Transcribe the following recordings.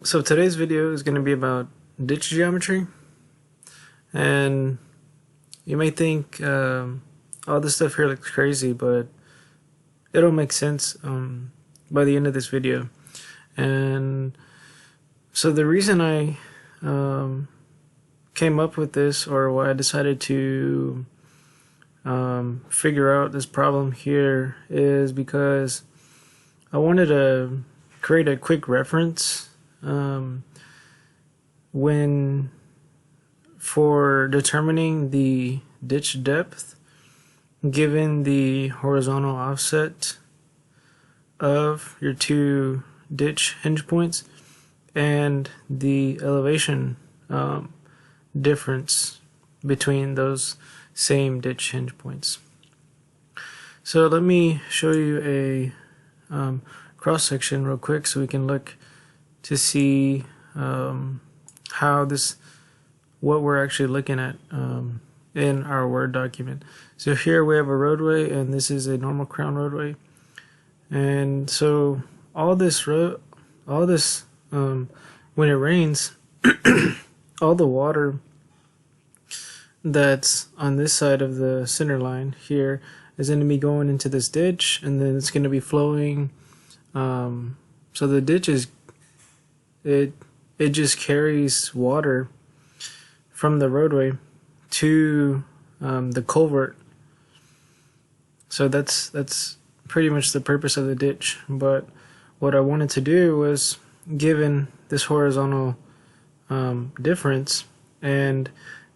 So today's video is going to be about ditch geometry, and you may think all this stuff here looks crazy, but it'll make sense by the end of this video. And so the reason I came up with this, or why I decided to figure out this problem here, is because I wanted to create a quick reference when for determining the ditch depth given the horizontal offset of your two ditch hinge points and the elevation difference between those same ditch hinge points. So let me show you a cross section real quick so we can look to see how what we're actually looking at in our Word document. So here we have a roadway, and this is a normal crown roadway, and so all this when it rains, all the water that's on this side of the center line here is going to be going into this ditch, and then it's going to be flowing. So the ditch is it just carries water from the roadway to the culvert. So that's pretty much the purpose of the ditch. But what I wanted to do was, given this horizontal difference and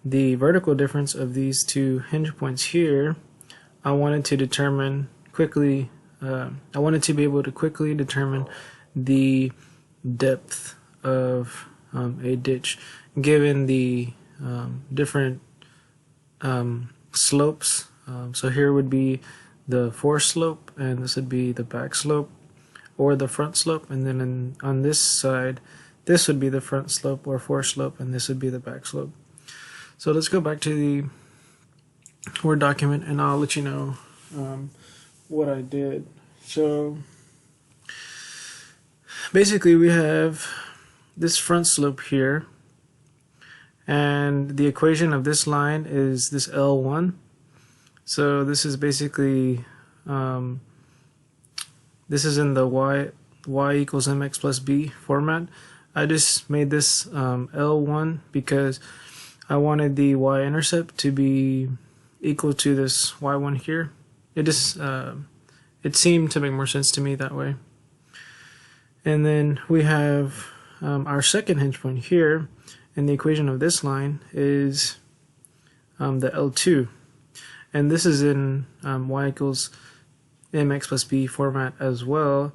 the vertical difference of these two hinge points here, I wanted to determine quickly. I wanted to be able to quickly determine the depth of a ditch given the different slopes. So here would be the forest slope, and this would be the back slope or the front slope, and then on this side this would be the front slope or forest slope, and this would be the back slope. So let's go back to the Word document and I'll let you know what I did. So basically we have this front slope here, and the equation of this line is this L1. So this is basically this is in the y equals mx plus b format. I just made this L1 because I wanted the y-intercept to be equal to this y1 here. It seemed to make more sense to me that way. And then we have our second hinge point here, and the equation of this line is the L2, and this is in y equals mx plus b format as well.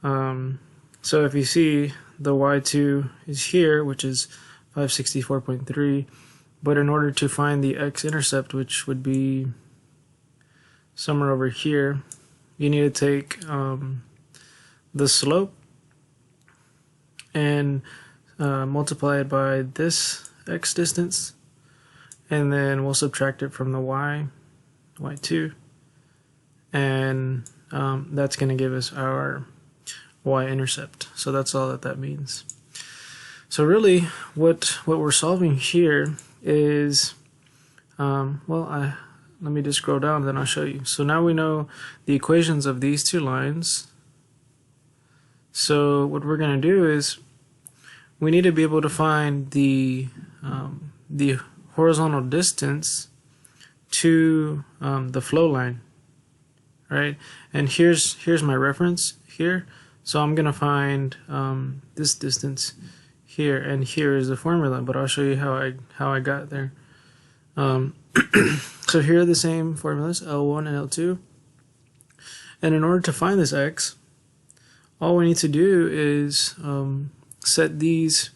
So if you see, the y2 is here, which is 564.3, but in order to find the x-intercept, which would be somewhere over here, you need to take the slope and multiply it by this x distance, and then we'll subtract it from the y2, and that's going to give us our y-intercept. So that's all that means. So really what we're solving here is let me just scroll down, then I'll show you. So now we know the equations of these two lines. So what we're going to do is we need to be able to find the horizontal distance to the flow line, right? And here's my reference here. So I'm going to find this distance here, and here is the formula, but I'll show you how I got there. So here are the same formulas, L1 and L2. And in order to find this x, all we need to do is set these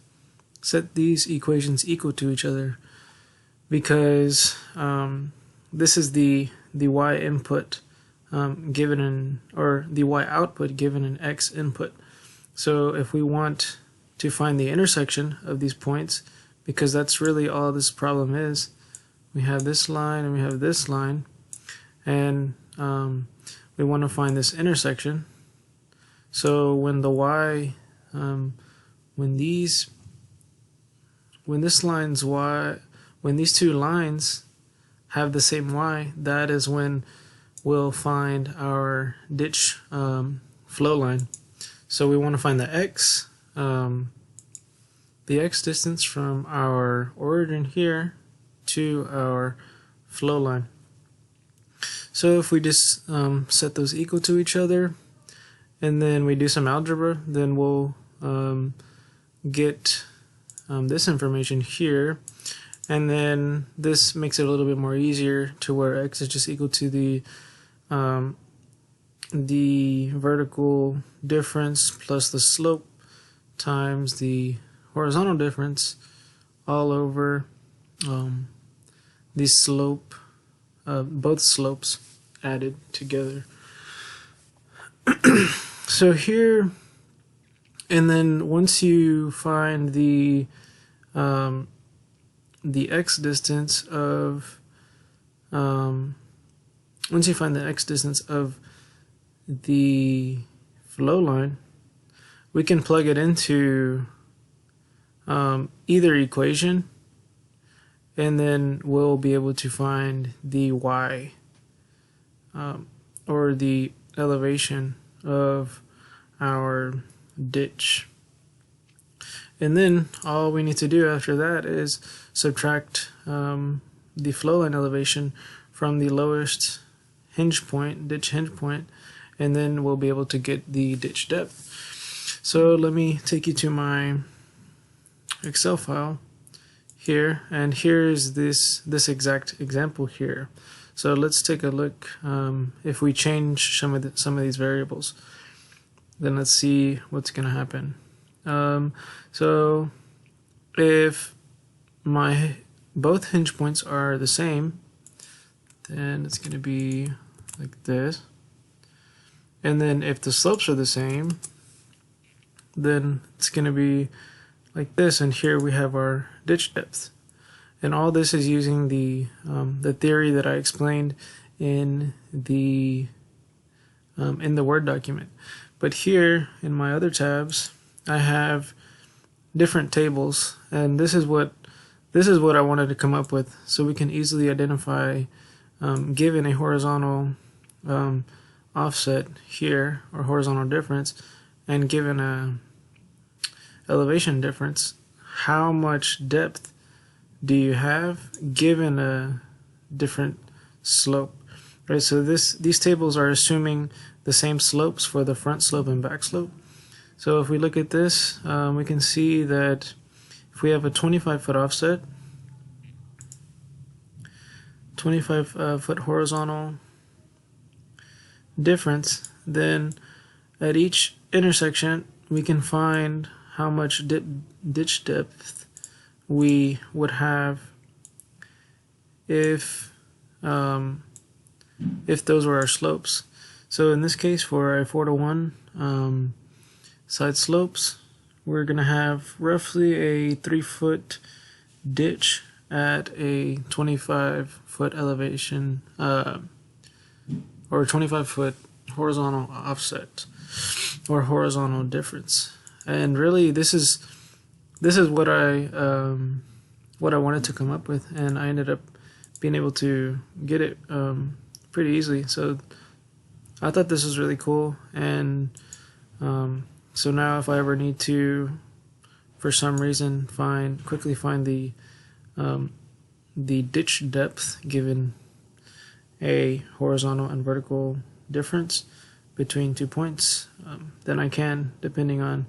equations equal to each other, because this is the y input given or the y output given an x input. So if we want to find the intersection of these points, because that's really all this problem is, we have this line and we have this line, and we want to find this intersection. So when the y when these two lines have the same y, that is when we'll find our ditch flow line. So we want to find the x distance from our origin here to our flow line. So if we just set those equal to each other and then we do some algebra, then we'll get this information here, and then this makes it a little bit more easier to where x is just equal to the vertical difference plus the slope times the horizontal difference all over the slope, both slopes added together. So here, and then once you find the x distance of the flow line, we can plug it into either equation, and then we'll be able to find the y or the elevation of our ditch. And then all we need to do after that is subtract the flow line elevation from the lowest hinge point, ditch hinge point, and then we'll be able to get the ditch depth. So let me take you to my Excel file here, and here is this exact example here. So let's take a look. If we change some of these variables, then let's see what's going to happen. So if both hinge points are the same, then it's going to be like this. And then if the slopes are the same, then it's going to be like this. And here we have our ditch depth. And all this is using the theory that I explained in the Word document. But here in my other tabs, I have different tables, and this is what I wanted to come up with, so we can easily identify, given a horizontal offset here, or horizontal difference, and given a elevation difference, how much depth do you have given a different slope, right? So these tables are assuming the same slopes for the front slope and back slope. So if we look at this, we can see that if we have a 25-foot offset, 25-foot horizontal difference, then at each intersection we can find how much ditch depth we would have if those were our slopes. So in this case, for a 4:1 side slopes, we're going to have roughly a 3-foot ditch at a 25-foot elevation, or 25-foot horizontal offset or horizontal difference. And really, this is what I wanted to come up with, and I ended up being able to get it pretty easily. So I thought this was really cool, and so now if I ever need to, for some reason, quickly find the ditch depth given a horizontal and vertical difference between 2 points, then I can, depending on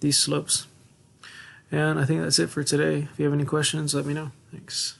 these slopes. And I think that's it for today. If you have any questions, let me know. Thanks.